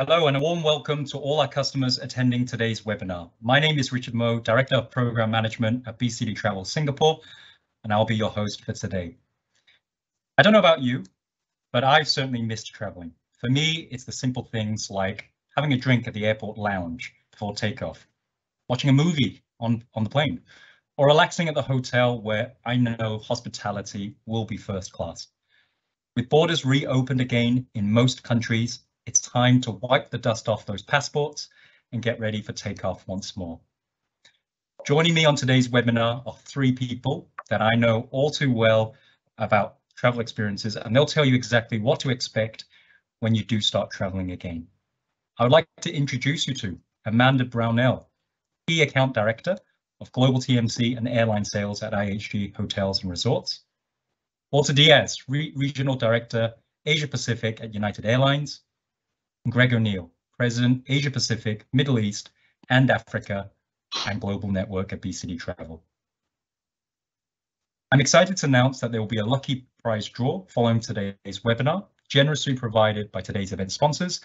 Hello and a warm welcome to all our customers attending today's webinar. My name is Richard Moe, Director of Program Management at BCD Travel Singapore, and I'll be your host for today. I don't know about you, but I've certainly missed traveling. For me, it's the simple things like having a drink at the airport lounge before takeoff, watching a movie on the plane, or relaxing at the hotel where I know hospitality will be first class. With borders reopened again in most countries, it's time to wipe the dust off those passports and get ready for takeoff once more. Joining me on today's webinar are three people that I know all too well about travel experiences, and they'll tell you exactly what to expect when you do start traveling again. I would like to introduce you to Amanda Brownell, Key Account Director of Global TMC and Airline Sales at IHG Hotels and Resorts. Walter Diaz, Regional Director, Asia Pacific at United Airlines. And Greg O'Neill, President, Asia Pacific, Middle East and Africa and Global Network at BCD Travel. I'm excited to announce that there will be a lucky prize draw following today's webinar, generously provided by today's event sponsors,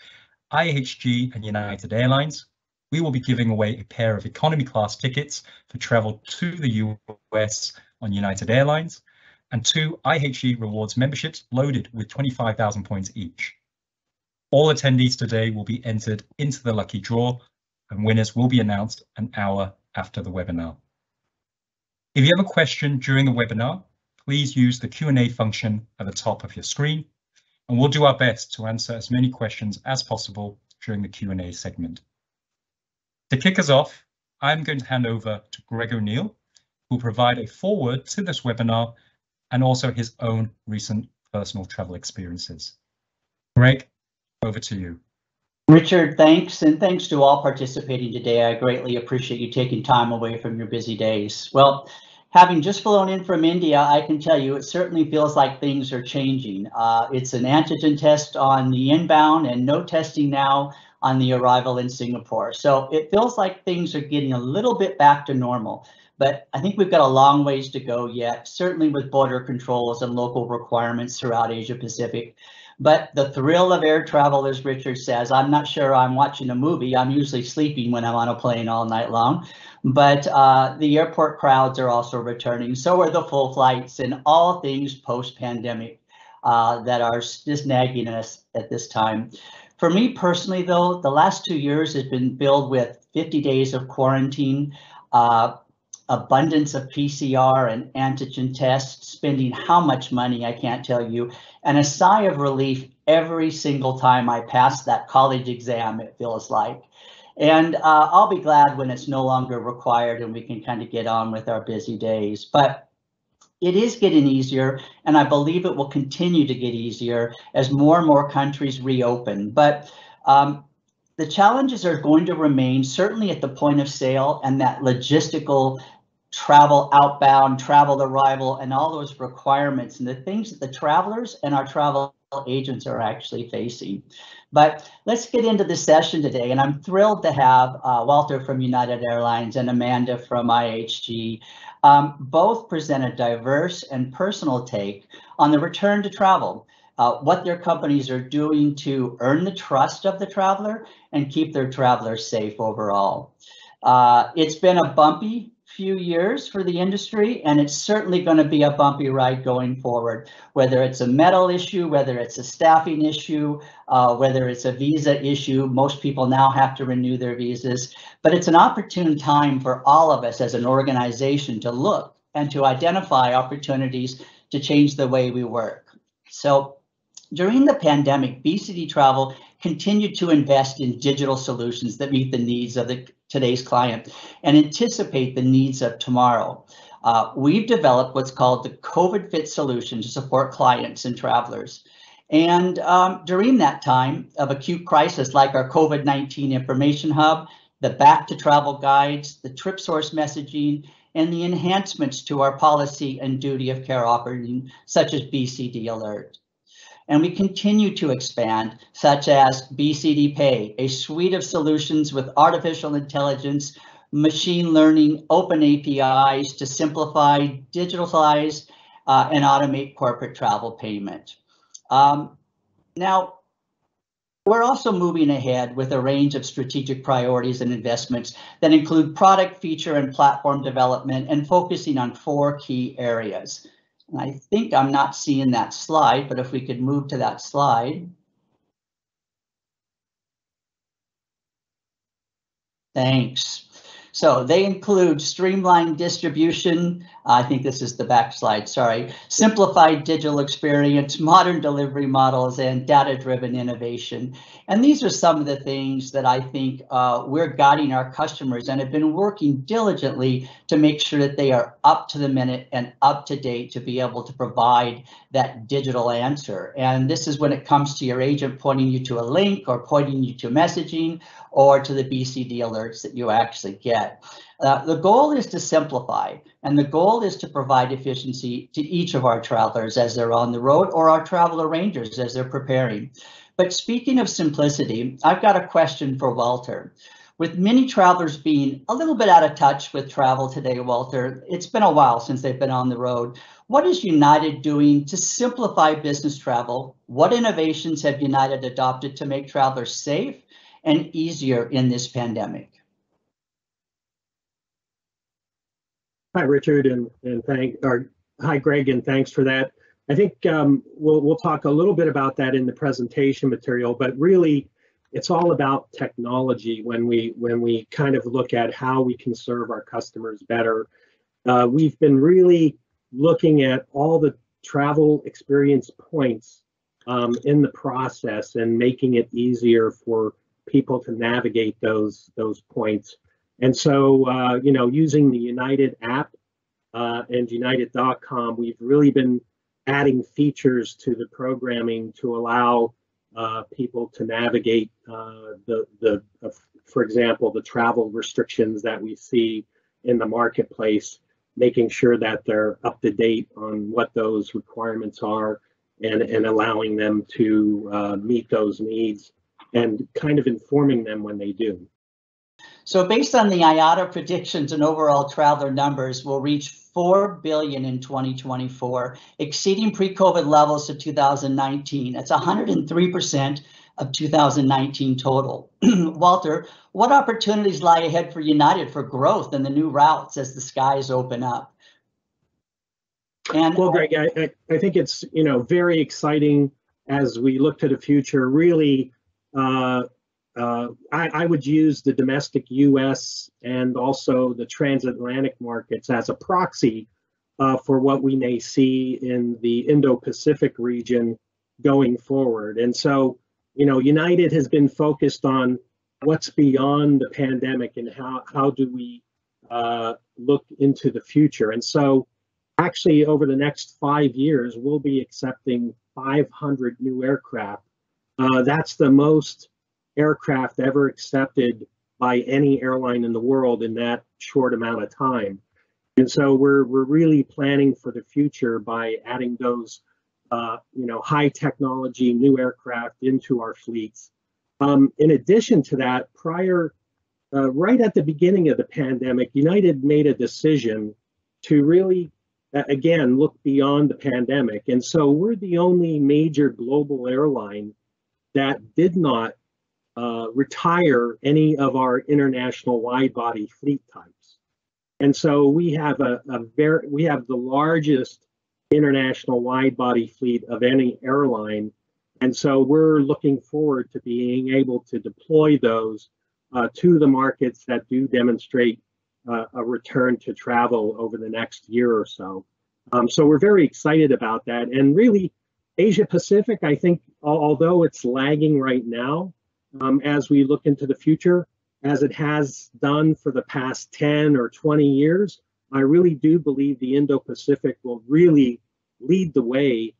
IHG and United Airlines. We will be giving away a pair of economy class tickets for travel to the US on United Airlines, and 2 IHG Rewards memberships loaded with 25,000 points each. All attendees today will be entered into the lucky draw, and winners will be announced an hour after the webinar. If you have a question during the webinar, please use the Q&A function at the top of your screen, and we'll do our best to answer as many questions as possible during the Q&A segment. To kick us off, I'm going to hand over to Greg O'Neill, who will provide a foreword to this webinar and also his own recent personal travel experiences. Greg, over to you. Richard, thanks, and thanks to all participating today. I greatly appreciate you taking time away from your busy days. Well, having just flown in from India, I can tell you it certainly feels like things are changing. It's an antigen test on the inbound and no testing now on the arrival in Singapore. So it feels like things are getting a little bit back to normal. But I think we've got a long ways to go yet, certainly with border controls and local requirements throughout Asia Pacific. But the thrill of air travel, as Richard says, I'm not sure I'm watching a movie. I'm usually sleeping when I'm on a plane all night long. But the airport crowds are also returning. So are the full flights and all things post-pandemic that are just nagging us at this time. For me personally, though, the last 2 years has been filled with 50 days of quarantine, abundance of PCR and antigen tests, spending how much money I can't tell you, and a sigh of relief every single time I pass that college exam, it feels like. And I'll be glad when it's no longer required and we can kind of get on with our busy days. But it is getting easier, and I believe it will continue to get easier as more and more countries reopen. But the challenges are going to remain, certainly at the point of sale and that logistical travel outbound, travel arrival, and all those requirements and the things that the travelers and our travel agents are actually facing. But let's get into the session today, and I'm thrilled to have Walter from United Airlines and Amanda from IHG both present a diverse and personal take on the return to travel, what their companies are doing to earn the trust of the traveler and keep their travelers safe overall. It's been a bumpy few years for the industry, and it's certainly going to be a bumpy ride going forward, whether it's a metal issue, whether it's a staffing issue, whether it's a visa issue. Most people now have to renew their visas, but it's an opportune time for all of us as an organization to look and to identify opportunities to change the way we work. So during the pandemic, BCD Travel continued to invest in digital solutions that meet the needs of today's client and anticipate the needs of tomorrow. We've developed what's called the COVID Fit solution to support clients and travelers. And during that time of acute crisis, like our COVID-19 information hub, the back to travel guides, the trip source messaging, and the enhancements to our policy and duty of care operating, such as BCD Alert. And we continue to expand, such as BCD Pay, a suite of solutions with artificial intelligence, machine learning, open APIs to simplify, digitalize, and automate corporate travel payment. Now, We're also moving ahead with a range of strategic priorities and investments that include product, feature, and platform development and focusing on 4 key areas. And I think I'm not seeing that slide, but if we could move to that slide. Thanks. So they include streamlined distribution. I think this is the back slide, sorry. Simplified digital experience, modern delivery models, and data-driven innovation. And these are some of the things that I think we're guiding our customers and have been working diligently to make sure that they are up to the minute and up to date to be able to provide that digital answer. And this is when it comes to your agent pointing you to a link or pointing you to messaging or to the BCD alerts that you actually get. The goal is to simplify, and the goal is to provide efficiency to each of our travelers as they're on the road or our travel arrangers as they're preparing. But speaking of simplicity, I've got a question for Walter. With many travelers being a little bit out of touch with travel today, Walter, it's been a while since they've been on the road. What is United doing to simplify business travel? What innovations have United adopted to make travelers safe and easier in this pandemic? Hi, Richard, hi, Greg, and thanks for that. I think we'll talk a little bit about that in the presentation material, but really it's all about technology when we kind of look at how we can serve our customers better. We've been really looking at all the travel experience points in the process and making it easier for people to navigate those points. And so, using the United app and United.com, we've really been adding features to the programming to allow people to navigate for example, the travel restrictions that we see in the marketplace, making sure that they're up to date on what those requirements are and allowing them to meet those needs and kind of informing them when they do. So based on the IATA predictions and overall traveler numbers, we'll reach 4 billion in 2024, exceeding pre-COVID levels of 2019. That's 103% of 2019 total. Walter, what opportunities lie ahead for United for growth and the new routes as the skies open up? And well, Greg, I think it's very exciting as we look to the future. Really, I would use the domestic U.S. and also the transatlantic markets as a proxy for what we may see in the Indo-Pacific region going forward. And so, United has been focused on what's beyond the pandemic and how do we look into the future. And so actually over the next 5 years, we'll be accepting 500 new aircraft. That's the most aircraft ever accepted by any airline in the world in that short amount of time. And so we're really planning for the future by adding those high technology new aircraft into our fleets. In addition to that, right at the beginning of the pandemic, United made a decision to really again look beyond the pandemic. And so we're the only major global airline that did not retire any of our international wide-body fleet types, and so we have we have the largest international wide-body fleet of any airline, and so we're looking forward to being able to deploy those to the markets that do demonstrate a return to travel over the next year or so. So we're very excited about that, and really, Asia Pacific, I think, although it's lagging right now. As we look into the future, as it has done for the past 10 or 20 years, I really do believe the Indo-Pacific will really lead the way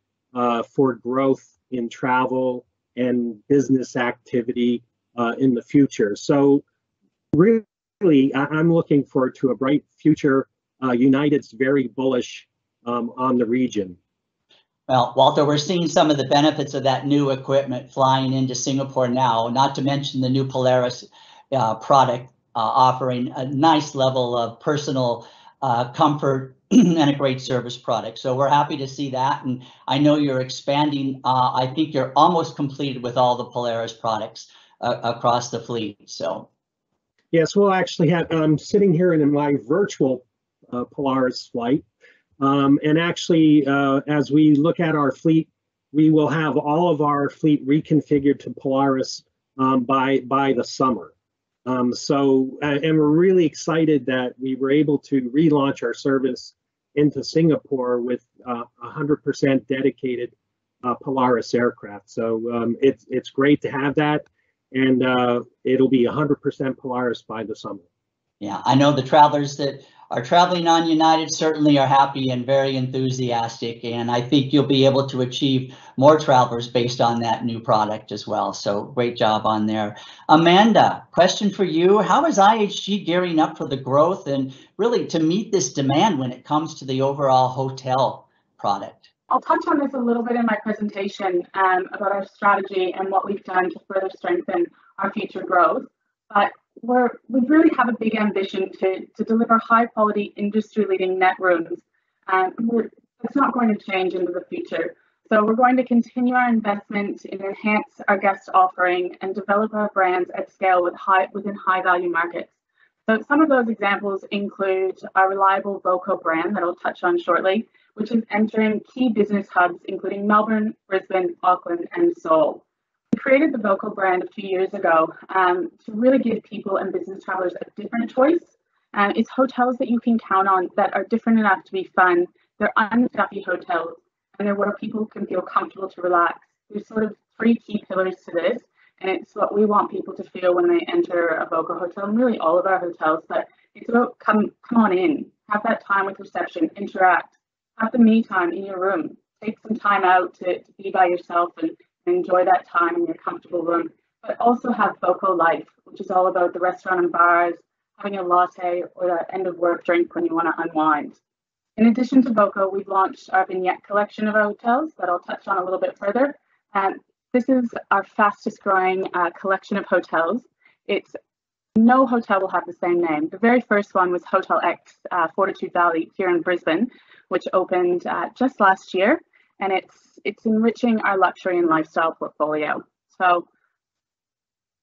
for growth in travel and business activity in the future. So really, I'm looking forward to a bright future. United's very bullish on the region. Well, Walter, we're seeing some of the benefits of that new equipment flying into Singapore now, not to mention the new Polaris product offering a nice level of personal comfort and a great service product. So we're happy to see that. And I know you're expanding. I think you're almost completed with all the Polaris products across the fleet. So. Yes, we'll actually have, I'm sitting here in my virtual Polaris flight. And actually, as we look at our fleet, we will have all of our fleet reconfigured to Polaris by the summer. And we're really excited that we were able to relaunch our service into Singapore with 100% dedicated Polaris aircraft. So it's great to have that, and it'll be 100% Polaris by the summer. Yeah, I know the travelers that are traveling on United certainly are happy and very enthusiastic, and I think you'll be able to achieve more travelers based on that new product as well. So great job on there. Amanda, question for you. How is IHG gearing up for the growth and really to meet this demand when it comes to the overall hotel product? I'll touch on this a little bit in my presentation about our strategy and what we've done to further strengthen our future growth. But we really have a big ambition to deliver high quality industry leading net rooms. It's not going to change into the future. So we're going to continue our investment in enhance our guest offering and develop our brands at scale within high value markets. So some of those examples include our reliable Voco brand that I'll touch on shortly, which is entering key business hubs, including Melbourne, Brisbane, Auckland, and Seoul. We created the Voco brand a few years ago to really give people and business travelers a different choice. It's hotels that you can count on that are different enough to be fun. They're unstuffy hotels, and they're where people can feel comfortable to relax. There's sort of 3 key pillars to this, and it's what we want people to feel when they enter a Voco hotel, and really all of our hotels. But it's about come on in, have that time with reception, interact, have the me time in your room, take some time out to be by yourself and enjoy that time in your comfortable room, but also have Voco Life, which is all about the restaurant and bars, having a latte or that end of work drink when you want to unwind. In addition to Voco, we've launched our vignette collection of hotels that I'll touch on a little bit further. This is our fastest growing collection of hotels. No hotel will have the same name. The very first one was Hotel X, Fortitude Valley here in Brisbane, which opened just last year, and it's enriching our luxury and lifestyle portfolio. So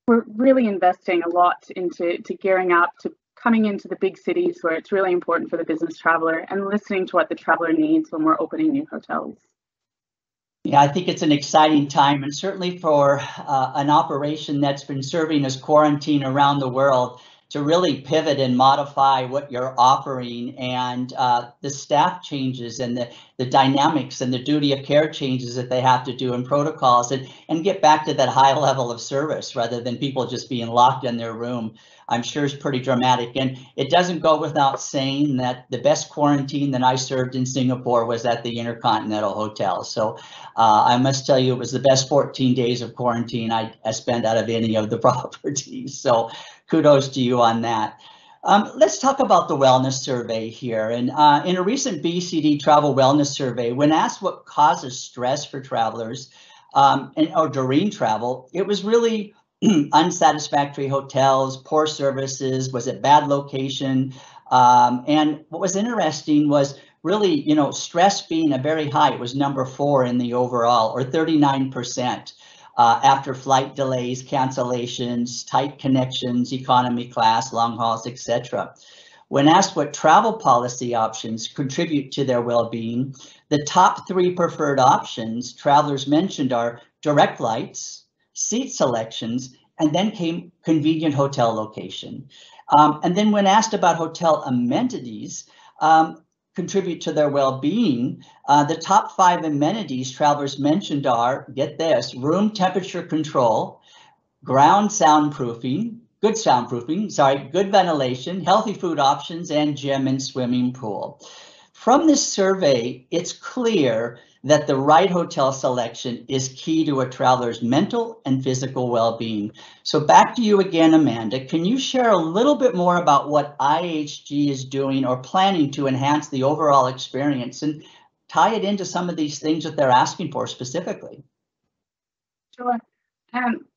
we're really investing a lot into gearing up to coming into the big cities where it's really important for the business traveler and listening to what the traveler needs when we're opening new hotels. Yeah, I think it's an exciting time, and certainly for an operation that's been serving as quarantine around the world to really pivot and modify what you're offering, and the staff changes and the dynamics and the duty of care changes that they have to do and protocols, and get back to that high level of service rather than people just being locked in their room, I'm sure is pretty dramatic. And it doesn't go without saying that the best quarantine that I served in Singapore was at the Intercontinental Hotel. So I must tell you, it was the best 14 days of quarantine I spent out of any of the properties. So kudos to you on that. Let's talk about the wellness survey here. And in a recent BCD travel wellness survey, when asked what causes stress for travelers or during travel, it was really unsatisfactory hotels, poor services, was it bad location? And what was interesting was really, stress being a very high. It was number 4 in the overall, or 39%. After flight delays, cancellations, tight connections, economy class, long hauls, etc. When asked what travel policy options contribute to their well-being, the top 3 preferred options travelers mentioned are direct flights, seat selections, and then came convenient hotel location. And then when asked about hotel amenities, contribute to their well-being, the top 5 amenities travelers mentioned are, get this, room temperature control, good ventilation, healthy food options, and gym and swimming pool. From this survey, it's clear that the right hotel selection is key to a traveler's mental and physical well-being. So back to you again, Amanda. Can you share a little bit more about what IHG is doing or planning to enhance the overall experience and tie it into some of these things that they're asking for specifically? Sure.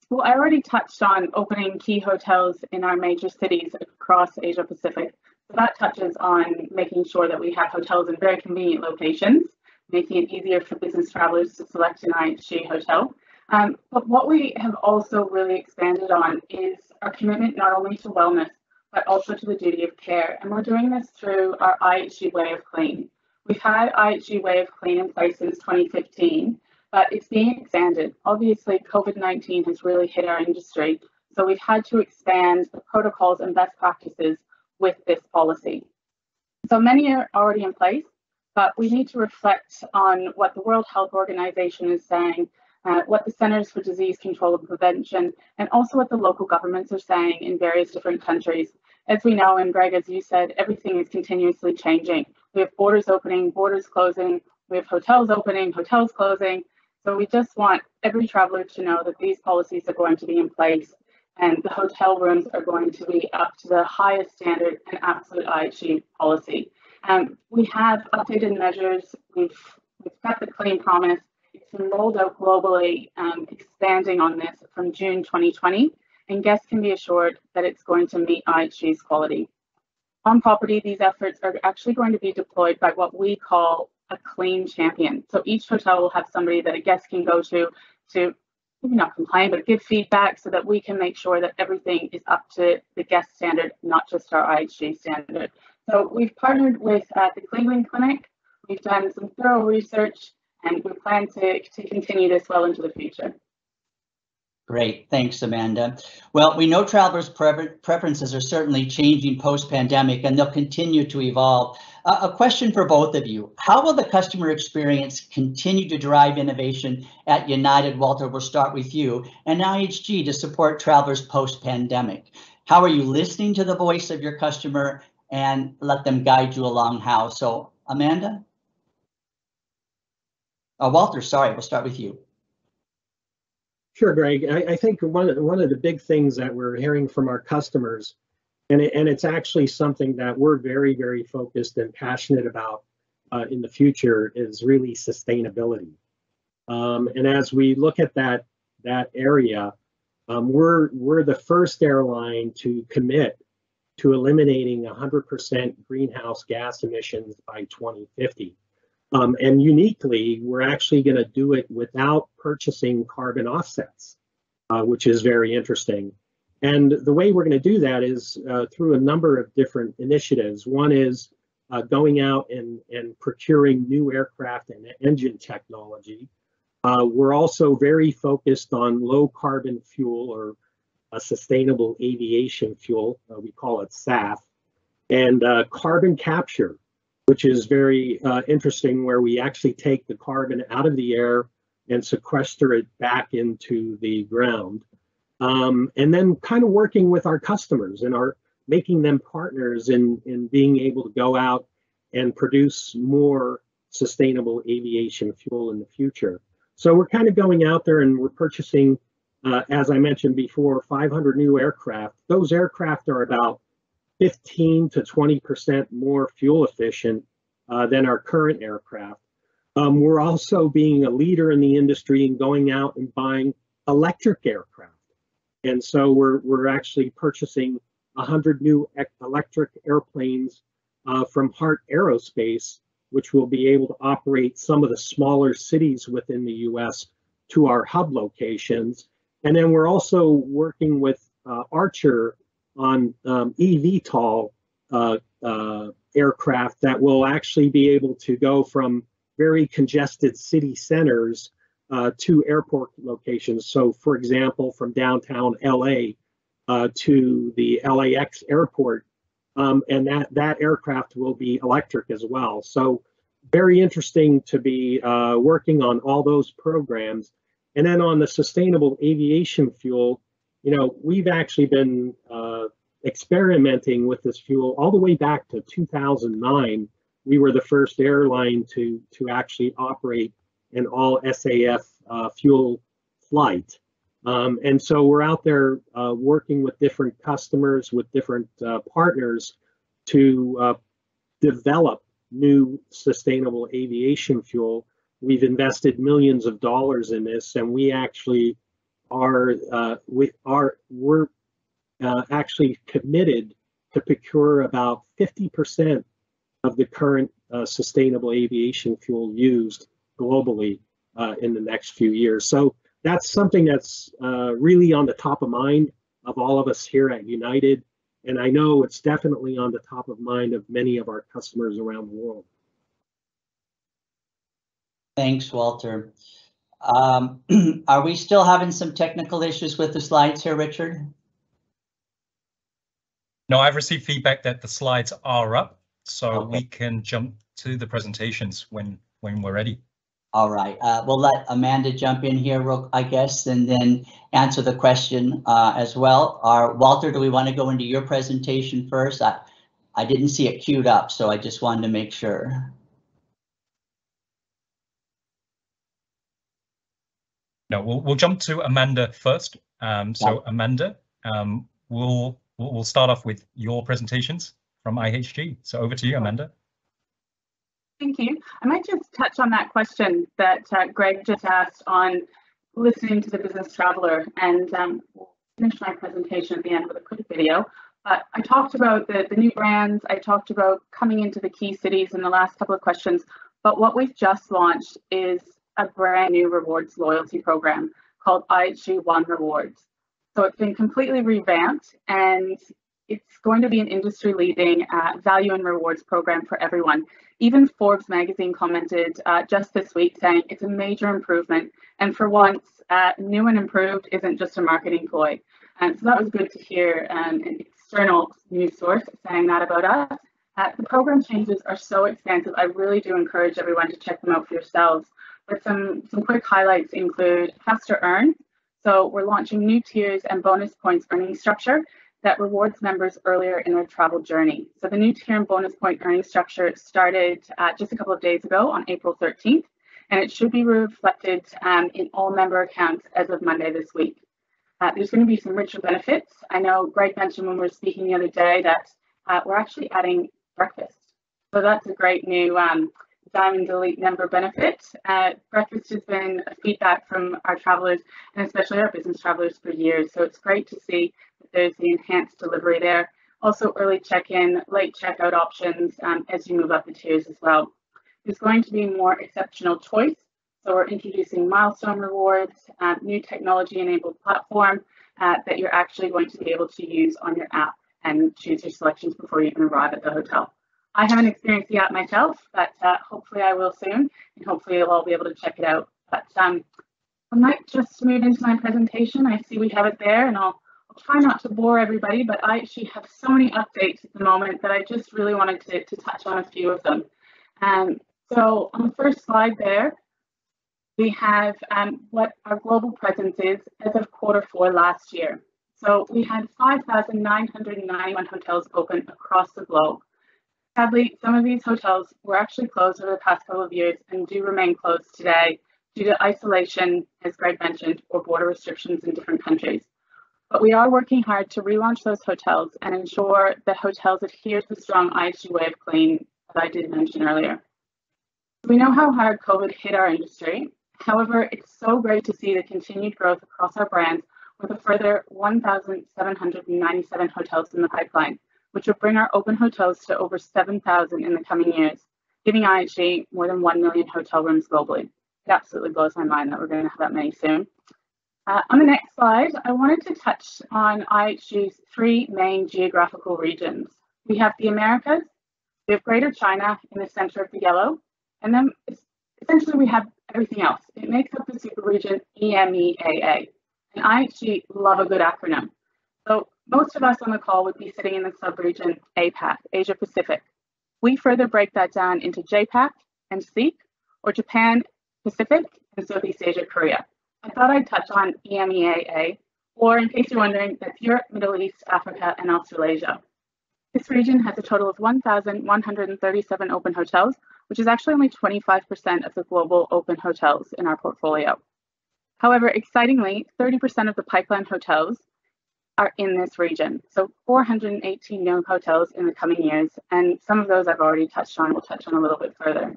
Well, I already touched on opening key hotels in our major cities across Asia Pacific. So that touches on making sure that we have hotels in very convenient locations, making it easier for business travelers to select an IHG hotel. But what we have also really expanded on is our commitment not only to wellness, but also to the duty of care. And we're doing this through our IHG Way of Clean. We've had IHG Way of Clean in place since 2015, but it's being expanded. Obviously, COVID-19 has really hit our industry, so we've had to expand the protocols and best practices with this policy. So many are already in place, but we need to reflect on what the World Health Organization is saying, what the Centers for Disease Control and Prevention, and also what the local governments are saying in various different countries. As we know, and Greg, as you said, everything is continuously changing. We have borders opening, borders closing, we have hotels opening, hotels closing. So we just want every traveler to know that these policies are going to be in place and the hotel rooms are going to be up to the highest standard and absolute IHG policy. We have updated measures. We've got the Clean Promise. It's been rolled out globally, expanding on this from June 2020, and guests can be assured that it's going to meet IHG's quality. On property, these efforts are actually going to be deployed by what we call a clean champion. So each hotel will have somebody that a guest can go to maybe not complain, but give feedback so that we can make sure that everything is up to the guest standard, not just our IHG standard. So we've partnered with the Cleveland Clinic. We've done some thorough research, and we plan to continue this well into the future. Great, thanks, Amanda. Well, we know travelers' preferences are certainly changing post-pandemic, and they'll continue to evolve. A question for both of you. How will the customer experience continue to drive innovation at United? Walter, we'll start with you, and IHG to support travelers post-pandemic. How are you listening to the voice of your customer and let them guide you along how? So, Amanda? Walter, sorry, we'll start with you. Sure, Greg. I think one of the big things that we're hearing from our customers, and it's actually something that we're very, very focused and passionate about in the future, is really sustainability. And as we look at that area, we're the first airline to commit to eliminating 100% greenhouse gas emissions by 2050. And uniquely, we're actually going to do it without purchasing carbon offsets, which is very interesting. And the way we're going to do that is through a number of different initiatives. One is going out and procuring new aircraft and engine technology. We're also very focused on low carbon fuel, or a sustainable aviation fuel. We call it SAF, and carbon capture, which is very interesting, where we actually take the carbon out of the air and sequester it back into the ground. And then kind of working with our customers and making them partners in being able to go out and produce more sustainable aviation fuel in the future. So we're kind of going out there and we're purchasing, as I mentioned before, 500 new aircraft. Those aircraft are about 15 to 20% more fuel efficient than our current aircraft. We're also being a leader in the industry and going out and buying electric aircraft. And so we're actually purchasing 100 new electric airplanes from Hart Aerospace, which will be able to operate some of the smaller cities within the US to our hub locations. And then we're also working with Archer on eVTOL aircraft that will actually be able to go from very congested city centers to airport locations. So, for example, from downtown LA to the LAX airport, and that aircraft will be electric as well. So, very interesting to be working on all those programs. And then on the sustainable aviation fuel, we've actually been experimenting with this fuel all the way back to 2009. We were the first airline to actually operate an all SAF fuel flight. And so we're out there working with different customers, with different partners to develop new sustainable aviation fuel. We've invested millions of dollars in this, and we actually we're actually committed to procure about 50% of the current sustainable aviation fuel used globally in the next few years. So that's something that's really on the top of mind of all of us here at United. And I know it's definitely on the top of mind of many of our customers around the world. Thanks, Walter. Are we still having some technical issues with the slides here, Richard? No, I've received feedback that the slides are up, so Okay. we can jump to the presentations when we're ready. All right, we'll let Amanda jump in here, I guess, and then answer the question as well. Walter, do we want to go into your presentation first? I didn't see it queued up, so I just wanted to make sure. No, we'll jump to Amanda first. So Amanda, we'll start off with your presentations from IHG. So over to you, Amanda. Thank you. I might just touch on that question that Greg just asked on listening to the business traveler, and we'll finish my presentation at the end with a quick video. But I talked about the new brands, I talked about coming into the key cities in the last couple of questions, but what we've just launched is a brand new rewards loyalty program called IHG One Rewards. So it's been completely revamped, and it's going to be an industry-leading value and rewards program for everyone. Even Forbes magazine commented just this week saying it's a major improvement, and for once, new and improved isn't just a marketing ploy. And so that was good to hear an external news source saying that about us. The program changes are so extensive. I really do encourage everyone to check them out for yourselves. But some quick highlights include faster earn. So we're launching new tiers and bonus points earning structure that rewards members earlier in their travel journey. So the new tier and bonus point earning structure started just a couple of days ago on April 13th, and it should be reflected in all member accounts as of Monday this week. There's going to be some richer benefits. I know Greg mentioned when we were speaking the other day that we're actually adding breakfast. So that's a great new Diamond Elite member benefit. Breakfast has been a feedback from our travelers, and especially our business travelers, for years. So it's great to see that there's the enhanced delivery there. Also early check-in, late checkout options as you move up the tiers as well. There's going to be more exceptional choice. So we're introducing milestone rewards, new technology-enabled platform that you're actually going to be able to use on your app and choose your selections before you even arrive at the hotel. I haven't experienced the app myself, but hopefully I will soon, and hopefully you'll all be able to check it out. But I might just move into my presentation. I see we have it there, and I'll try not to bore everybody, but I actually have so many updates at the moment that I just really wanted to touch on a few of them. So on the first slide there, we have what our global presence is as of Q4 last year. So we had 5,991 hotels open across the globe. Sadly, some of these hotels were actually closed over the past couple of years and do remain closed today due to isolation, as Greg mentioned, or border restrictions in different countries. But we are working hard to relaunch those hotels and ensure that hotels adhere to the strong IHG way of clean that I did mention earlier. We know how hard COVID hit our industry. However, it's so great to see the continued growth across our brands with a further 1,797 hotels in the pipeline, which will bring our open hotels to over 7,000 in the coming years, giving IHG more than 1 million hotel rooms globally. It absolutely blows my mind that we're going to have that many soon. On the next slide, I wanted to touch on IHG's three main geographical regions. We have the Americas, we have Greater China in the center of the yellow, and then essentially we have everything else. It makes up the super region EMEAA, and IHG love a good acronym. So most of us on the call would be sitting in the sub-region APAC, Asia Pacific. We further break that down into JPAC and SEAC, or Japan, Pacific, and Southeast Asia, Korea. I thought I'd touch on EMEAA, or in case you're wondering, that's Europe, Middle East, Africa, and Australasia. This region has a total of 1,137 open hotels, which is actually only 25% of the global open hotels in our portfolio. However, excitingly, 30% of the pipeline hotels are in this region. So 418 new hotels in the coming years, and some of those I've already touched on, we'll touch on a little bit further.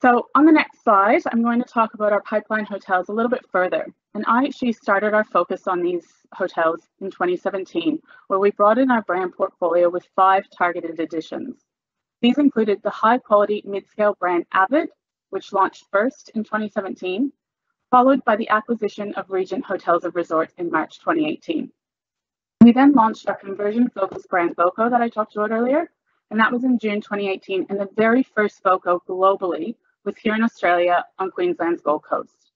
So on the next slide, I'm going to talk about our pipeline hotels a little bit further. And I actually started our focus on these hotels in 2017, where we brought in our brand portfolio with 5 targeted additions. These included the high-quality mid-scale brand Avid, which launched first in 2017, followed by the acquisition of Regent Hotels and Resorts in March 2018. We then launched our conversion-focused brand Voco that I talked about earlier, and that was in June 2018, and the very first Voco globally was here in Australia on Queensland's Gold Coast.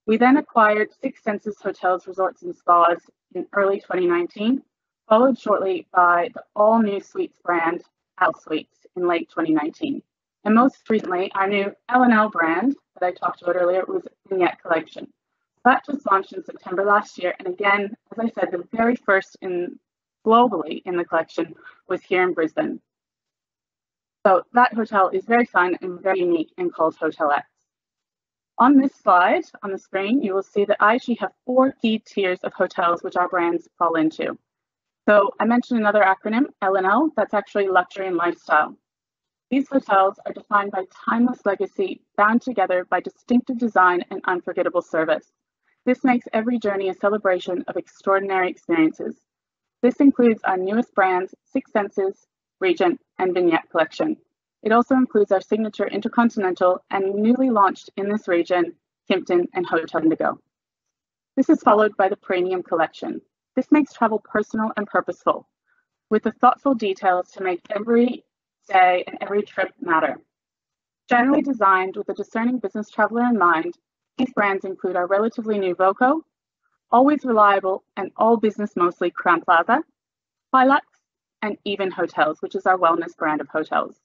We then acquired Six Senses Hotels, Resorts and Spas in early 2019, followed shortly by the all-new suites brand Al Suites in late 2019. And most recently, our new L&L brand that I talked about earlier was Vignette Collection. That just launched in September last year. And again, as I said, the very first globally in the collection was here in Brisbane. So that hotel is very fun and very unique and called Hotel X. On this slide on the screen, you will see that I actually have 4 key tiers of hotels which our brands fall into. So I mentioned another acronym, L&L, that's actually luxury and lifestyle. These hotels are defined by timeless legacy, bound together by distinctive design and unforgettable service. This makes every journey a celebration of extraordinary experiences. This includes our newest brands, Six Senses, Regent, and Vignette Collection. It also includes our signature Intercontinental and newly launched in this region, Kimpton and Hotel Indigo. This is followed by the Premium Collection. This makes travel personal and purposeful, with the thoughtful details to make every stay and every trip matter. Generally designed with a discerning business traveler in mind, these brands include our relatively new Voco, always reliable and all business mostly Crowne Plaza, Hilux, and Even Hotels, which is our wellness brand of hotels.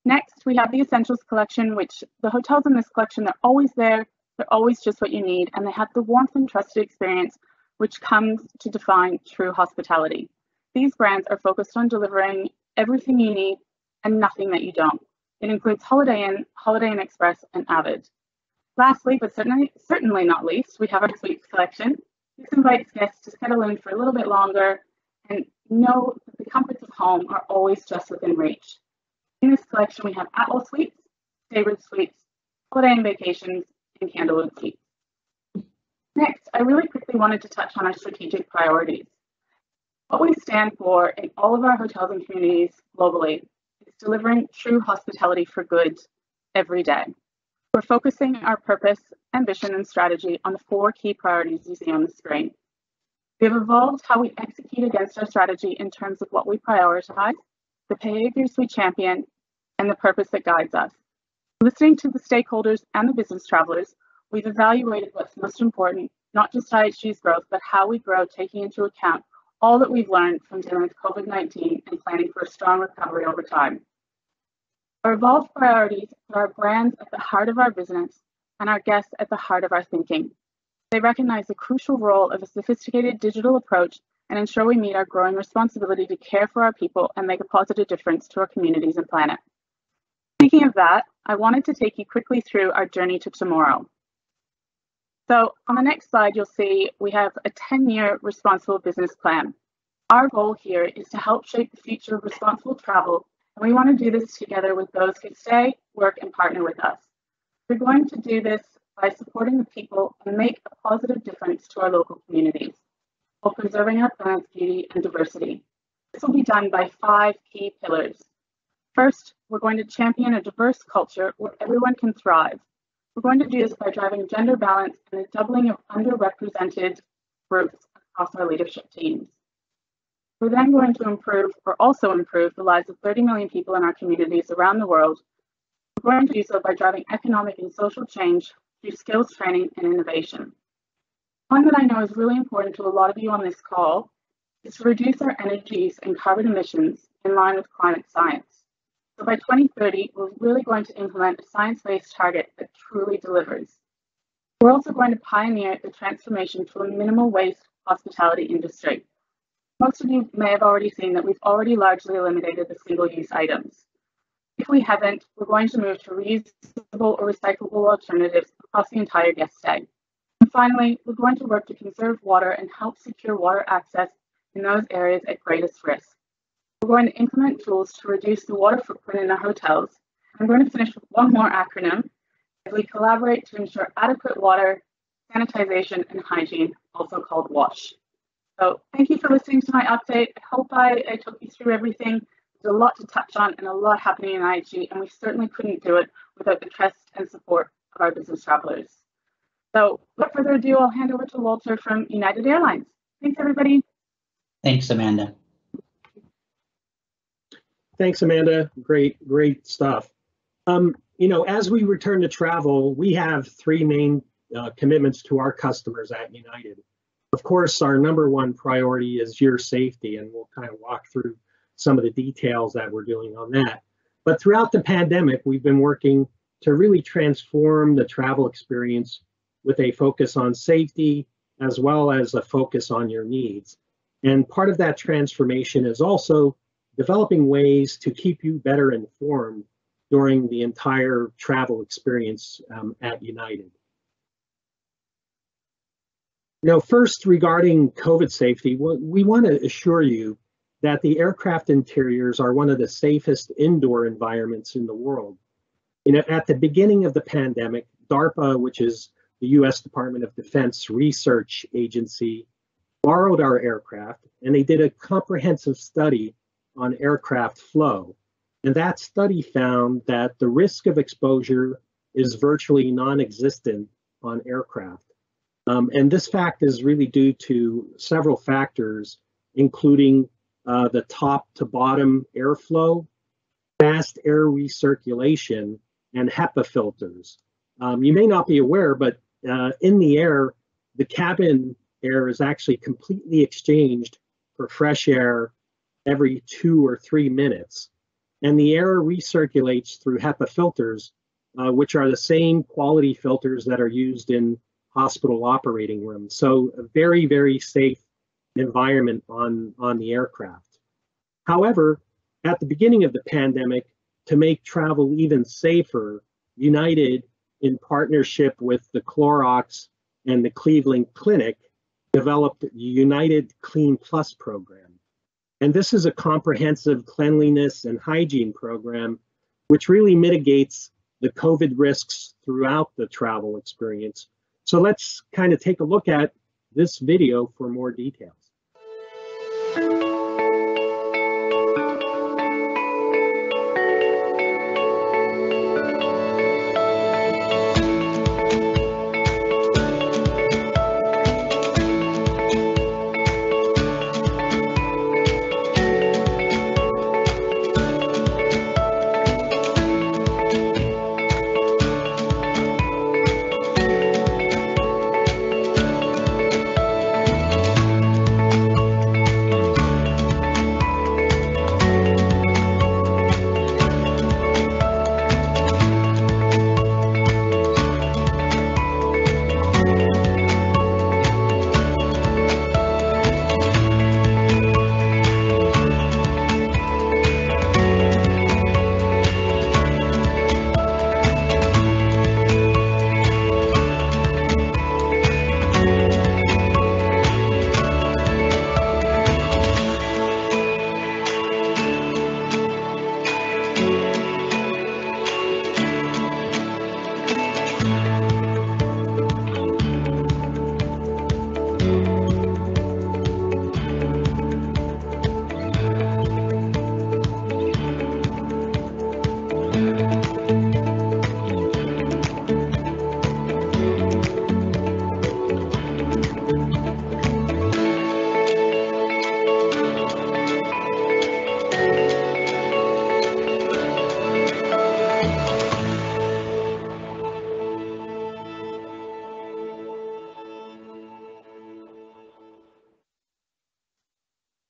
Next, we have the Essentials Collection, which the hotels in this collection, they're always there, they're always just what you need, and they have the warmth and trusted experience which comes to define true hospitality. These brands are focused on delivering everything you need and nothing that you don't. It includes Holiday Inn Express, and Avid. Lastly, but certainly not least, we have our Suites Collection. This invites guests to settle in for a little bit longer and know that the comforts of home are always just within reach. In this collection, we have Atwell Suites, Staybridge Suites, Holiday Inn Vacations, and Candlewood Suites. Next, I really quickly wanted to touch on our strategic priorities. What we stand for in all of our hotels and communities globally is delivering true hospitality for good every day. We're focusing our purpose, ambition, and strategy on the 4 key priorities you see on the screen. We have evolved how we execute against our strategy in terms of what we prioritize, the behaviors we champion, and the purpose that guides us. Listening to the stakeholders and the business travelers, we've evaluated what's most important, not just IHG's growth, but how we grow, taking into account all that we've learned from dealing with COVID-19 and planning for a strong recovery over time. Our evolved priorities put our brands at the heart of our business and our guests at the heart of our thinking. They recognize the crucial role of a sophisticated digital approach and ensure we meet our growing responsibility to care for our people and make a positive difference to our communities and planet. Speaking of that, I wanted to take you quickly through our journey to tomorrow. So on the next slide, you'll see we have a 10-year responsible business plan. Our goal here is to help shape the future of responsible travel, and we want to do this together with those who stay, work, and partner with us. We're going to do this by supporting the people and make a positive difference to our local communities, while preserving our planet's beauty and diversity. This will be done by 5 key pillars. First, we're going to champion a diverse culture where everyone can thrive. We're going to do this by driving gender balance and a doubling of underrepresented groups across our leadership teams. We're then going to also improve the lives of 30 million people in our communities around the world. We're going to do so by driving economic and social change through skills training and innovation. One that I know is really important to a lot of you on this call is to reduce our energy use and carbon emissions in line with climate science. So by 2030, we're really going to implement a science-based target that truly delivers. We're also going to pioneer the transformation to a minimal waste hospitality industry. Most of you may have already seen that we've already largely eliminated the single-use items. If we haven't, we're going to move to reusable or recyclable alternatives across the entire guest stay. And finally, we're going to work to conserve water and help secure water access in those areas at greatest risk. We're going to implement tools to reduce the water footprint in our hotels I'm going to finish with one more acronym as we collaborate to ensure adequate water, sanitization, and hygiene, also called WASH. So thank you for listening to my update. I hope I took you through everything. There's a lot to touch on and a lot happening in IG, and we certainly couldn't do it without the trust and support of our business travelers. So without further ado, I'll hand over to Walter from United Airlines. Thanks, everybody. Thanks, Amanda. Thanks, Amanda. Great stuff. You know, as we return to travel, we have three main commitments to our customers at United. Of course, our number one priority is your safety, and we'll kind of walk through some of the details that we're doing on that. But throughout the pandemic, we've been working to really transform the travel experience with a focus on safety, as well as a focus on your needs. And part of that transformation is also developing ways to keep you better informed during the entire travel experience at United. Now, first, regarding COVID safety, we want to assure you that the aircraft interiors are one of the safest indoor environments in the world. You know, at the beginning of the pandemic, DARPA, which is the U.S. Department of Defense research agency, borrowed our aircraft, and they did a comprehensive study on aircraft flow. And that study found that the risk of exposure is virtually non-existent on aircraft. And this fact is really due to several factors, including the top to bottom airflow, fast air recirculation, and HEPA filters. You may not be aware, but in the air, the cabin air is actually completely exchanged for fresh air every 2 or 3 minutes. And the air recirculates through HEPA filters, which are the same quality filters that are used in hospital operating rooms. So a very, very safe environment on the aircraft. However, at the beginning of the pandemic, to make travel even safer, United, in partnership with the Clorox and the Cleveland Clinic, developed the United Clean Plus program. And this is a comprehensive cleanliness and hygiene program, which really mitigates the COVID risks throughout the travel experience. So let's kind of take a look at this video for more details.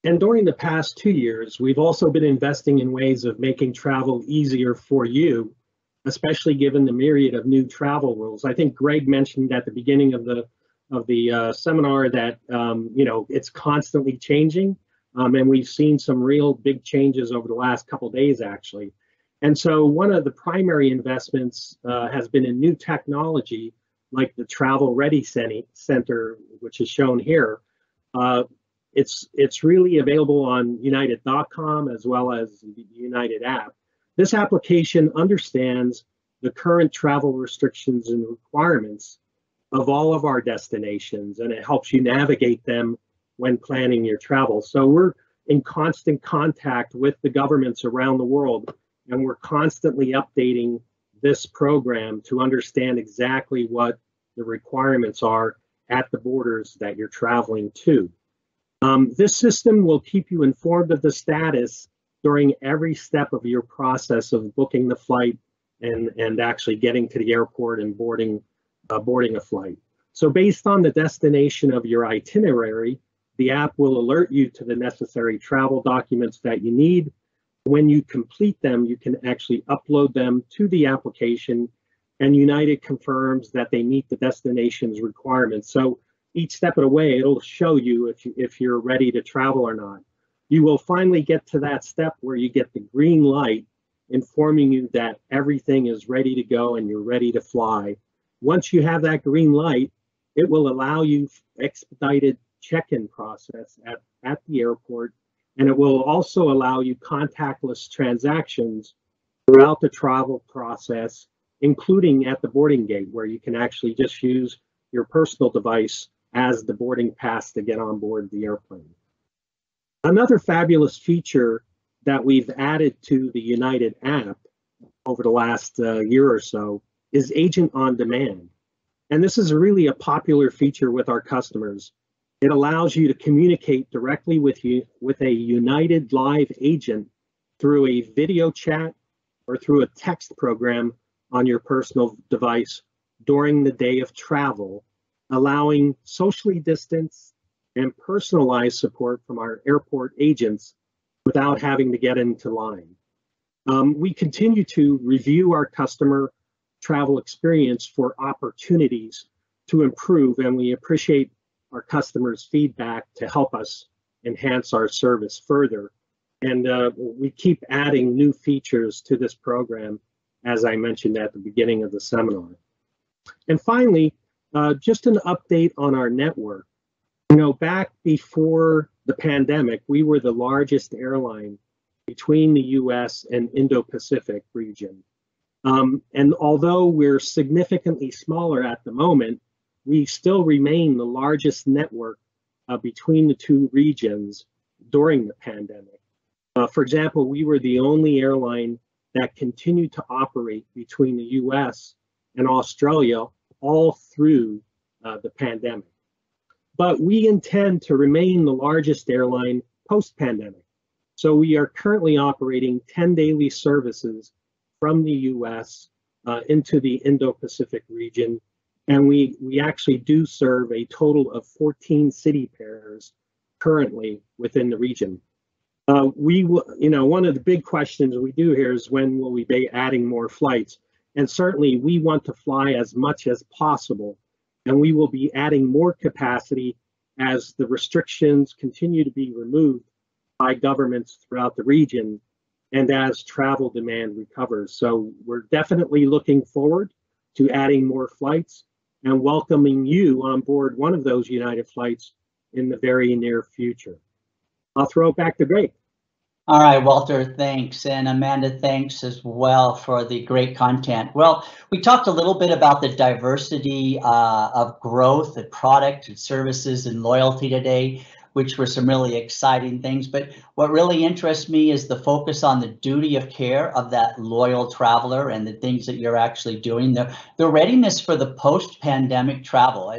And during the past 2 years, we've also been investing in ways of making travel easier for you, especially given the myriad of new travel rules. I think Greg mentioned at the beginning of the seminar that you know, it's constantly changing, and we've seen some real big changes over the last couple of days, actually. And so one of the primary investments has been in new technology, like the Travel Ready Center, which is shown here. It's really available on United.com as well as the United app. This application understands the current travel restrictions and requirements of all of our destinations, and it helps you navigate them when planning your travel. So we're in constant contact with the governments around the world, and we're constantly updating this program to understand exactly what the requirements are at the borders that you're traveling to. This system will keep you informed of the status during every step of your process of booking the flight and actually getting to the airport and boarding a flight. So based on the destination of your itinerary, the app will alert you to the necessary travel documents that you need. When you complete them, you can actually upload them to the application, and United confirms that they meet the destination's requirements. So each step of the way, it'll show you if you're ready to travel or not. You will finally get to that step where you get the green light informing you that everything is ready to go and you're ready to fly. Once you have that green light, it will allow you expedited check-in process at the airport, and it will also allow you contactless transactions throughout the travel process, including at the boarding gate, where you can actually just use your personal device as the boarding pass to get on board the airplane. Another fabulous feature that we've added to the United app over the last year or so is Agent on Demand. And this is really a popular feature with our customers. It allows you to communicate directly with a United live agent through a video chat or through a text program on your personal device during the day of travel, allowing socially distanced and personalized support from our airport agents without having to get into line. We continue to review our customer travel experience for opportunities to improve, and we appreciate our customers' feedback to help us enhance our service further. And we keep adding new features to this program, as I mentioned at the beginning of the seminar. And finally, just an update on our network. You know, back before the pandemic, we were the largest airline between the US and Indo-Pacific region. And although we're significantly smaller at the moment, we still remain the largest network between the two regions during the pandemic. For example, we were the only airline that continued to operate between the US and Australia all through the pandemic. But we intend to remain the largest airline post-pandemic. So we are currently operating 10 daily services from the US into the Indo-Pacific region. And we actually do serve a total of 14 city pairs currently within the region. One of the big questions we do here is when will we be adding more flights? And certainly we want to fly as much as possible. And we will be adding more capacity as the restrictions continue to be removed by governments throughout the region and as travel demand recovers. So we're definitely looking forward to adding more flights and welcoming you on board one of those United flights in the very near future. I'll throw it back to Greg. All right, Walter, thanks. And Amanda, thanks as well for the great content. Well, we talked a little bit about the diversity of growth and product and services and loyalty today, which were some really exciting things. But what really interests me is the focus on the duty of care of that loyal traveler and the things that you're actually doing. The readiness for the post-pandemic travel.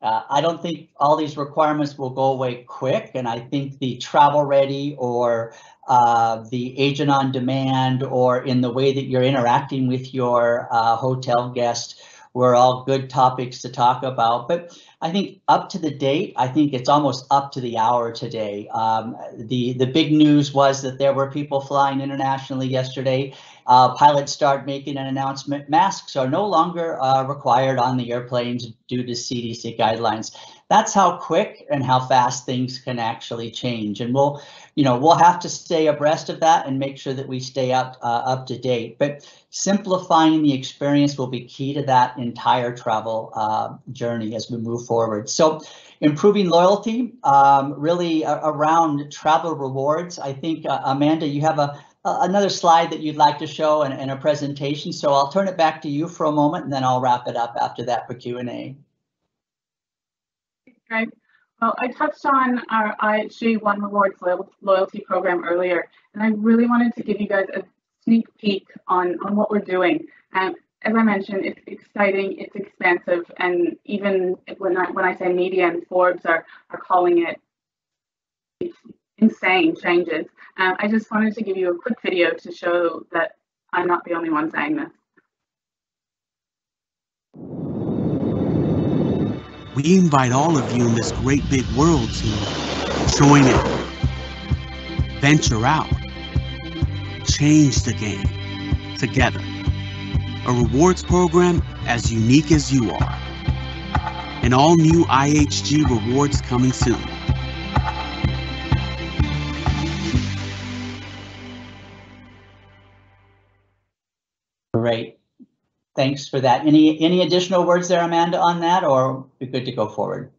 I don't think all these requirements will go away quick, and I think the travel ready or the agent on demand or in the way that you're interacting with your hotel guest were all good topics to talk about. But I think up to the date, I think it's almost up to the hour today. The big news was that there were people flying internationally yesterday. Pilots start making an announcement. Masks are no longer required on the airplanes due to CDC guidelines. That's how quick and how fast things can actually change. And we'll have to stay abreast of that and make sure that we stay up to date. But simplifying the experience will be key to that entire travel journey as we move forward. So improving loyalty, really around travel rewards. I think, Amanda, you have another slide that you'd like to show in a presentation. So I'll turn it back to you for a moment, and then I'll wrap it up after that for Q&A. Greg. Well, I touched on our IHG One Rewards loyalty program earlier, and I really wanted to give you guys a sneak peek on what we're doing. As I mentioned, it's exciting, it's expensive, and even when I say media and Forbes are calling it insane changes, I just wanted to give you a quick video to show that I'm not the only one saying this. We invite all of you in this great big world to join in, venture out, change the game together. A rewards program as unique as you are. An all-new IHG Rewards coming soon. Great. Thanks for that. Any additional words there, Amanda, on that, or we're good to go forward?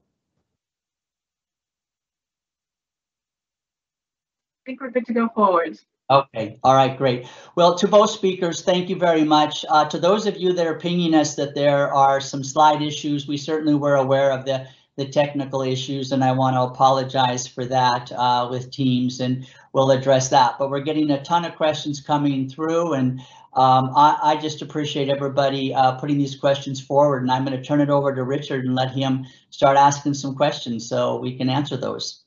I think we're good to go forward. Okay, all right, great. Well, to both speakers, thank you very much. To those of you that are pinging us that there are some slide issues, we certainly were aware of the technical issues, and I want to apologize for that with Teams, and we'll address that. But we're getting a ton of questions coming through, and I just appreciate everybody putting these questions forward, and I'm going to turn it over to Richard and let him start asking some questions so we can answer those.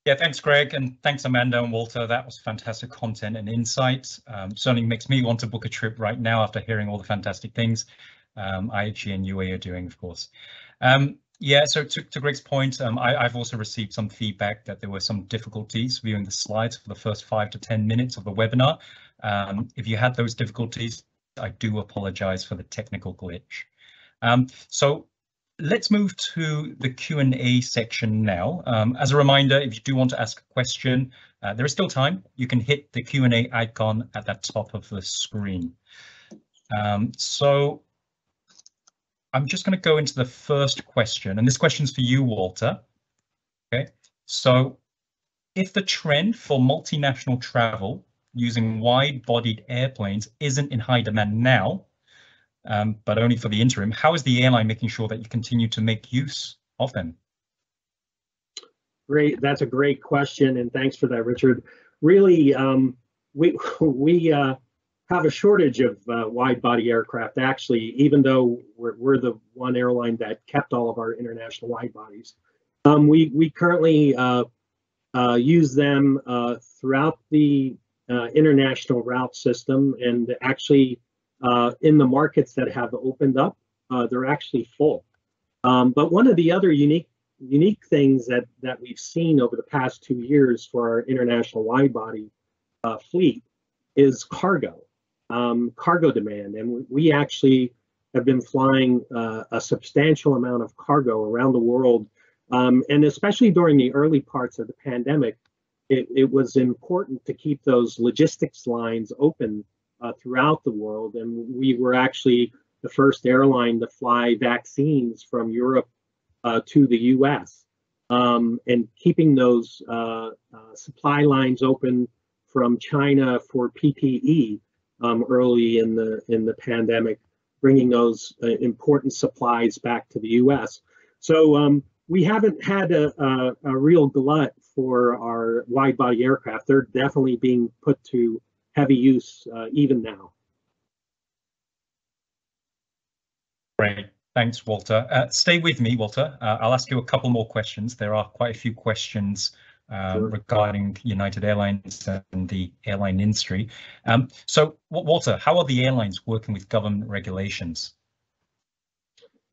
Yeah, thanks, Greg, and thanks, Amanda and Walter. That was fantastic content and insights. Certainly makes me want to book a trip right now after hearing all the fantastic things IHG and UA are doing, of course. Yeah, so to Greg's point, I've also received some feedback that there were some difficulties viewing the slides for the first 5 to 10 minutes of the webinar. If you had those difficulties, I do apologize for the technical glitch. So let's move to the Q&A section now. As a reminder, if you do want to ask a question, there is still time. You can hit the Q&A icon at the top of the screen. So I'm just going to go into the first question, and this question's for you, Walter. Okay, so if the trend for multinational travel using wide-bodied airplanes isn't in high demand now, but only for the interim, how is the airline making sure that you continue to make use of them? Great, that's a great question, and thanks for that, Richard. Really, we have a shortage of wide-body aircraft. Actually, even though we're the one airline that kept all of our international wide-bodies, we currently use them throughout the international route system, and actually in the markets that have opened up, they're actually full. But one of the other unique things that we've seen over the past 2 years for our international wide-body fleet is cargo demand, and we actually have been flying a substantial amount of cargo around the world, and especially during the early parts of the pandemic, it was important to keep those logistics lines open throughout the world, and we were actually the first airline to fly vaccines from Europe to the US, and keeping those supply lines open from China for PPE early in the pandemic, bringing those important supplies back to the US. So we haven't had a real glut for our wide-body aircraft. They're definitely being put to heavy use even now. Great, thanks, Walter. Stay with me, Walter. I'll ask you a couple more questions. There are quite a few questions Sure. regarding United Airlines and the airline industry. So, Walter, how are the airlines working with government regulations?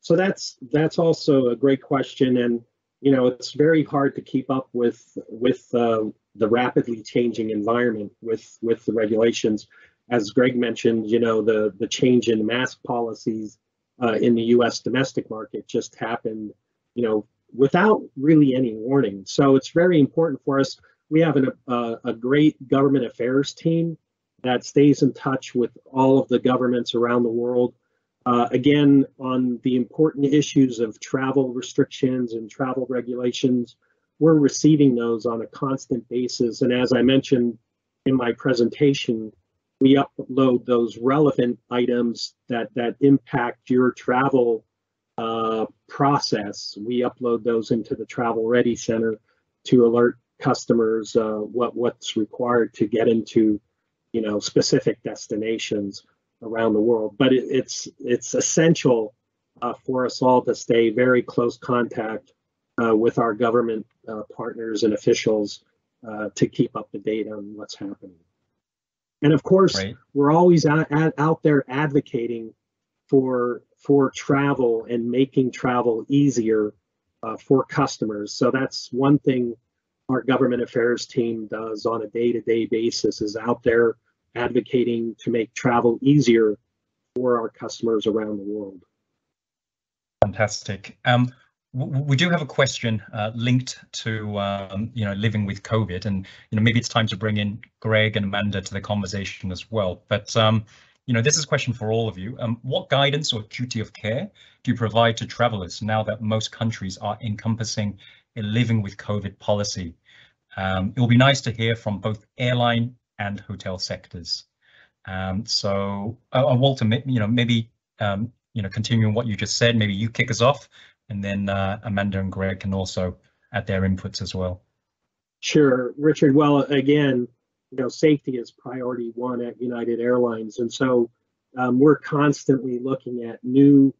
So that's also a great question, and it's very hard to keep up with the rapidly changing environment with the regulations. As Greg mentioned, the change in mask policies in the U.S. domestic market just happened, without really any warning. So it's very important for us. We have a great government affairs team that stays in touch with all of the governments around the world. Again, on the important issues of travel restrictions and travel regulations, we're receiving those on a constant basis. And as I mentioned in my presentation, we upload those relevant items that impact your travel process. We upload those into the Travel Ready Center to alert customers what's required to get into, specific destinations around the world. But it's essential for us all to stay very close contact with our government partners and officials to keep up to date on what's happening. And of course, right, we're always out there advocating for travel and making travel easier for customers. So that's one thing our government affairs team does on a day-to-day basis, is out there advocating to make travel easier for our customers around the world. Fantastic. We do have a question linked to living with COVID, and maybe it's time to bring in Greg and Amanda to the conversation as well. But this is a question for all of you. What guidance or duty of care do you provide to travelers now that most countries are encompassing a living with COVID policy? It will be nice to hear from both airline and hotel sectors. So Walter, maybe continuing what you just said, maybe you kick us off, and then Amanda and Greg can also add their inputs as well. Sure, Richard. Well, again, safety is priority one at United Airlines, and so we're constantly looking at new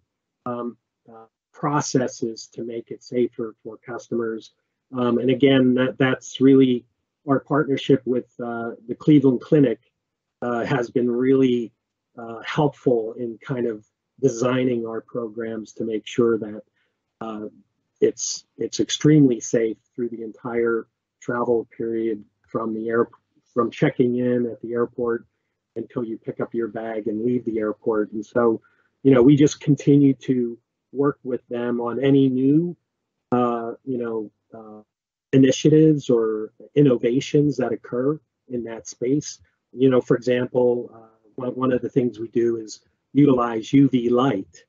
processes to make it safer for customers. And again, that's really our partnership with the Cleveland Clinic has been really helpful in kind of designing our programs to make sure that it's extremely safe through the entire travel period, from checking in at the airport until you pick up your bag and leave the airport. And so, we just continue to work with them on any new, initiatives or innovations that occur in that space. For example, one of the things we do is utilize UV light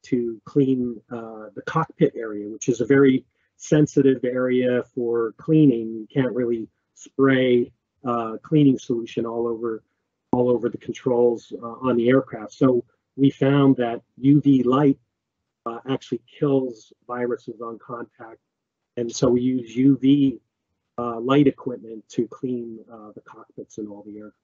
to clean the cockpit area, which is a very sensitive area for cleaning. You can't really spray cleaning solution all over the controls on the aircraft. So we found that UV light actually kills viruses on contact, and so we use UV light equipment to clean the cockpits in all the aircraft.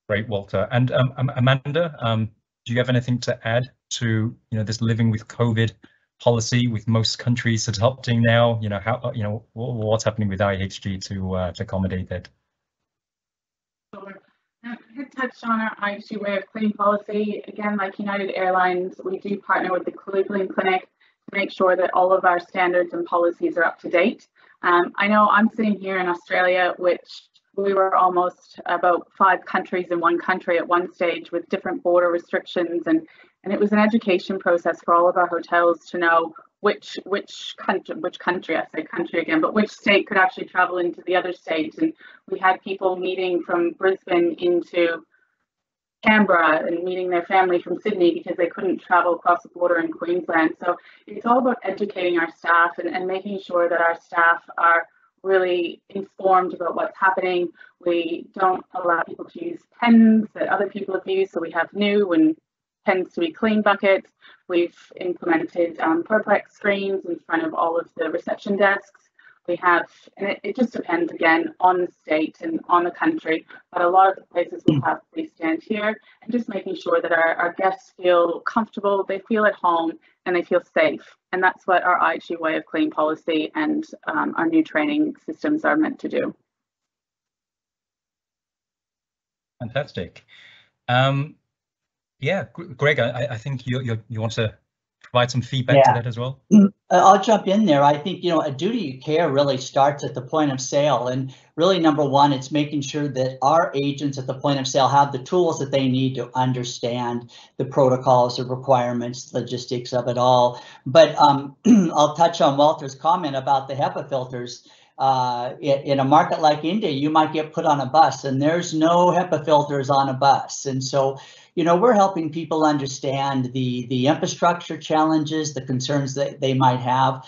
Great, Walter. And Amanda, do you have anything to add to this living with COVID policy with most countries adopting now? How what's happening with IHG to accommodate that? Sure. I had touched on our IHG way of cleaning policy. Again, like United Airlines, we do partner with the Cleveland Clinic to make sure that all of our standards and policies are up to date. I know I'm sitting here in Australia, which we were almost about 5 countries in one country at one stage with different border restrictions, and it was an education process for all of our hotels to know which country, I say country again, but which state could actually travel into the other state. And we had people meeting from Brisbane into Canberra and meeting their family from Sydney because they couldn't travel across the border in Queensland. So it's all about educating our staff and making sure that our staff are really informed about what's happening. We don't allow people to use pens that other people have used, so we have new and pens to be clean buckets. We've implemented perplex screens in front of all of the reception desks. We have, and it just depends again on the state and on the country, but a lot of the places will have Please Stand Here, and just making sure that our guests feel comfortable, they feel at home, and they feel safe. And that's what our IHG way of clean policy and our new training systems are meant to do. Fantastic. Yeah, Greg, I think you want to provide some feedback to that as well. I'll jump in there. I think, a duty of care really starts at the point of sale. And really, number one, it's making sure that our agents at the point of sale have the tools that they need to understand the protocols, the requirements, logistics of it all. But I'll touch on Walter's comment about the HEPA filters. in a market like India, you might get put on a bus and there's no HEPA filters on a bus. And so, we're helping people understand the infrastructure challenges, the concerns that they might have.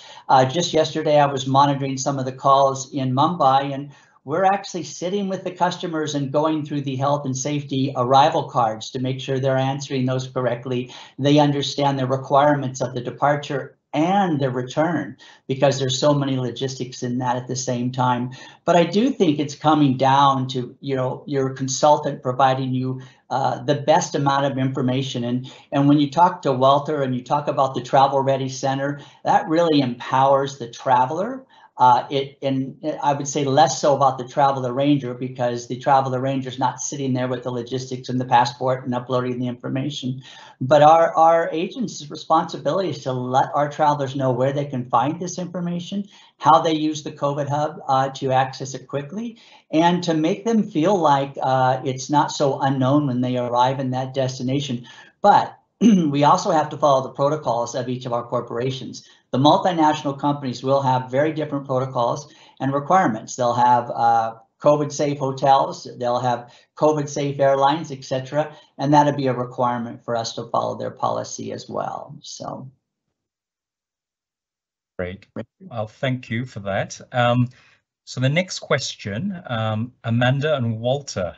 Just yesterday, I was monitoring some of the calls in Mumbai, and we're actually sitting with the customers and going through the health and safety arrival cards to make sure they're answering those correctly. They understand the requirements of the departure and the return, because there's so many logistics in that at the same time. But I do think it's coming down to your consultant providing you the best amount of information. And when you talk to Walter and you talk about the Travel Ready Center, that really empowers the traveler. And I would say less so about the travel arranger, because the travel arranger is not sitting there with the logistics and the passport and uploading the information. But our agents' responsibility is to let our travelers know where they can find this information, how they use the COVID Hub to access it quickly, and to make them feel like it's not so unknown when they arrive in that destination. But we also have to follow the protocols of each of our corporations. The multinational companies will have very different protocols and requirements. They'll have COVID-safe hotels, they'll have COVID-safe airlines, etc., and that'll be a requirement for us to follow their policy as well. So, great. Well, thank you for that. So the next question, Amanda and Walter.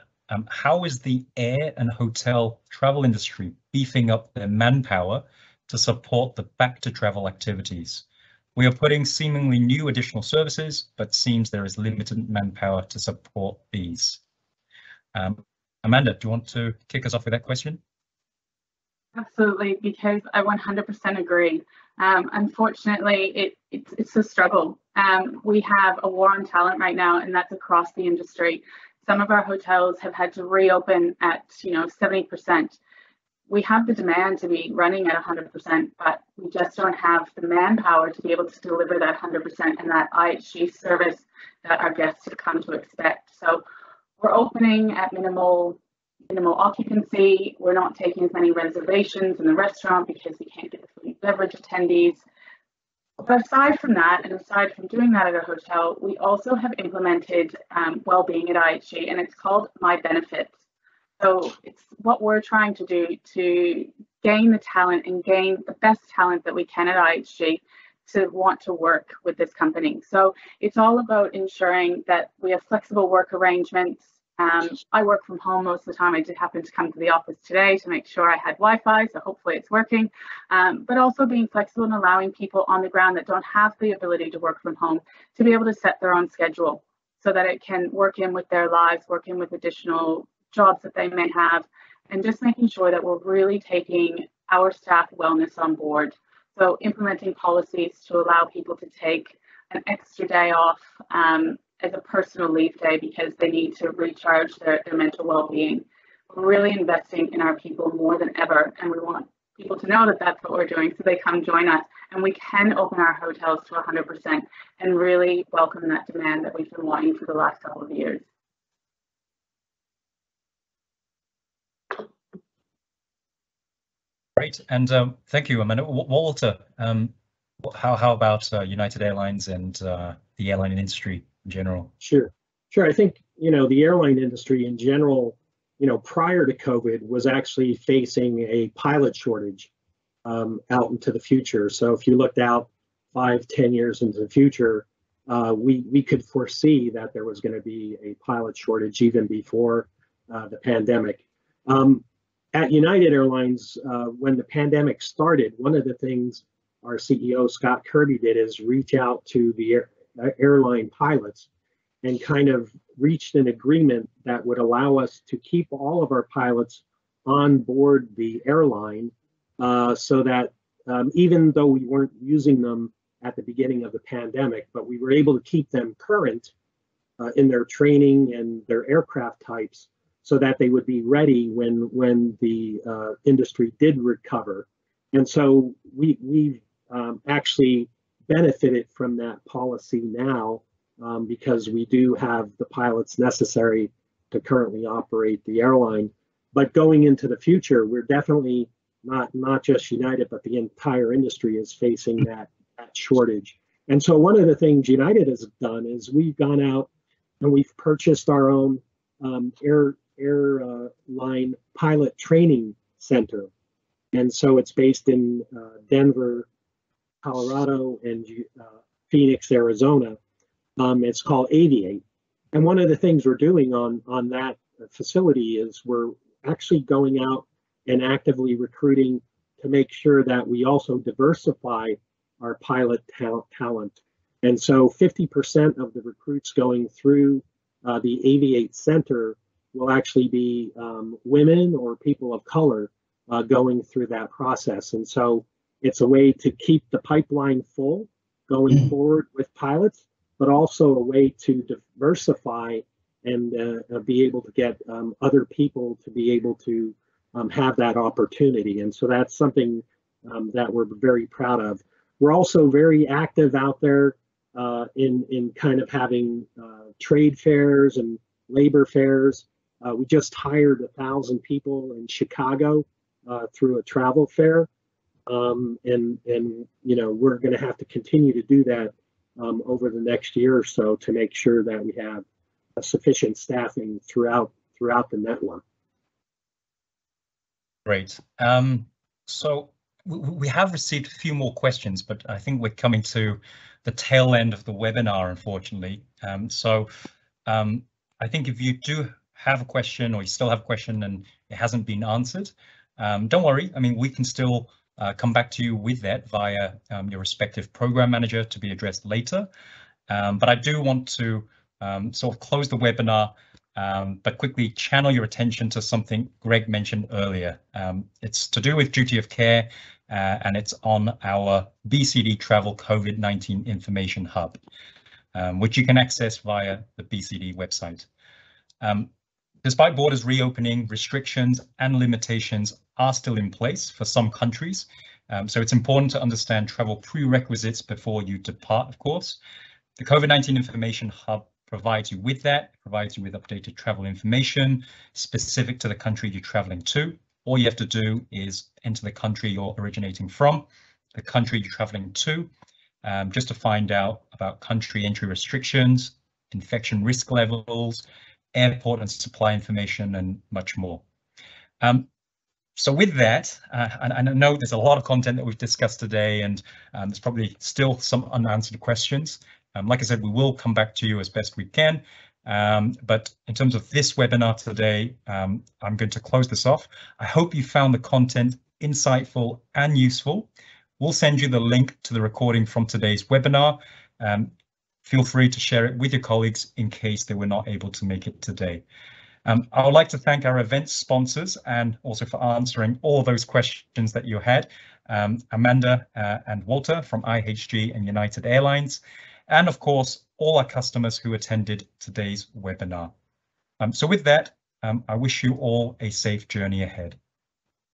How is the air and hotel travel industry beefing up their manpower to support the back to travel activities? We are putting seemingly new additional services, but seems there is limited manpower to support these. Amanda, do you want to kick us off with that question? Absolutely, because I 100% agree. Unfortunately, it's a struggle. We have a war on talent right now, and that's across the industry. Some of our hotels have had to reopen at 70%. We have the demand to be running at 100%, but we just don't have the manpower to be able to deliver that 100% and that IHG service that our guests have come to expect. So we're opening at minimal occupancy. We're not taking as many reservations in the restaurant because we can't get the food and beverage attendees. But aside from that, and aside from doing that at a hotel, we also have implemented well-being at IHG, and it's called My Benefits. So it's what we're trying to do to gain the talent and gain the best talent that we can at IHG to want to work with this company. So it's all about ensuring that we have flexible work arrangements. I work from home most of the time. I did happen to come to the office today to make sure I had Wi-Fi, so hopefully it's working. But also being flexible and allowing people on the ground that don't have the ability to work from home to be able to set their own schedule so that it can work in with their lives, work in with additional jobs that they may have, and just making sure that we're really taking our staff wellness on board. So implementing policies to allow people to take an extra day off as a personal leave day because they need to recharge their mental well-being. We're really investing in our people more than ever, and we want people to know that that's what we're doing so they come join us and we can open our hotels to 100% and really welcome that demand that we've been wanting for the last couple of years. Great, and thank you, Amanda. Walter, how about United Airlines and the airline industry in general? Sure. I think, the airline industry in general, prior to COVID was actually facing a pilot shortage out into the future. So if you looked out 5-10 years into the future, we could foresee that there was going to be a pilot shortage even before the pandemic. At United Airlines, when the pandemic started, one of the things our CEO, Scott Kirby, did is reach out to the airline pilots and kind of reached an agreement that would allow us to keep all of our pilots on board the airline so that even though we weren't using them at the beginning of the pandemic, but we were able to keep them current in their training and their aircraft types so that they would be ready when the industry did recover. And so we've actually benefited from that policy now because we do have the pilots necessary to currently operate the airline. But going into the future, we're definitely not just United, but the entire industry is facing that shortage. And so one of the things United has done is we've gone out and we've purchased our own airline pilot training center. And so it's based in Denver, Colorado, and Phoenix, Arizona. It's called Aviate. And one of the things we're doing on that facility is we're actually going out and actively recruiting to make sure that we also diversify our pilot talent. And so 50% of the recruits going through the Aviate Center will actually be women or people of color going through that process. And so it's a way to keep the pipeline full going forward with pilots, but also a way to diversify and be able to get other people to be able to have that opportunity. And so that's something that we're very proud of. We're also very active out there in kind of having trade fairs and labor fairs. We just hired 1,000 people in Chicago through a travel fair. And you know, we're going to have to continue to do that over the next year or so to make sure that we have sufficient staffing throughout the network. Great. So we have received a few more questions, but I think we're coming to the tail end of the webinar, unfortunately. I think if you do have a question or you still have a question and it hasn't been answered, don't worry. I mean, we can still come back to you with that via your respective program manager to be addressed later. But I do want to sort of close the webinar, but quickly channel your attention to something Greg mentioned earlier. It's to do with duty of care, and it's on our BCD Travel COVID-19 Information Hub, which you can access via the BCD website. Despite borders reopening, restrictions and limitations are still in place for some countries. So it's important to understand travel prerequisites before you depart, of course. The COVID-19 Information Hub provides you with that, provides you with updated travel information specific to the country you're traveling to. All you have to do is enter the country you're originating from, the country you're traveling to, just to find out about country entry restrictions, infection risk levels, airport and supply information, and much more. So with that, and I know there's a lot of content that we've discussed today, and there's probably still some unanswered questions. Like I said, we will come back to you as best we can. But in terms of this webinar today, I'm going to close this off. I hope you found the content insightful and useful. We'll send you the link to the recording from today's webinar. Feel free to share it with your colleagues in case they were not able to make it today. I would like to thank our event sponsors and also for answering all those questions that you had, Amanda and Walter from IHG and United Airlines, and of course, all our customers who attended today's webinar. So with that, I wish you all a safe journey ahead.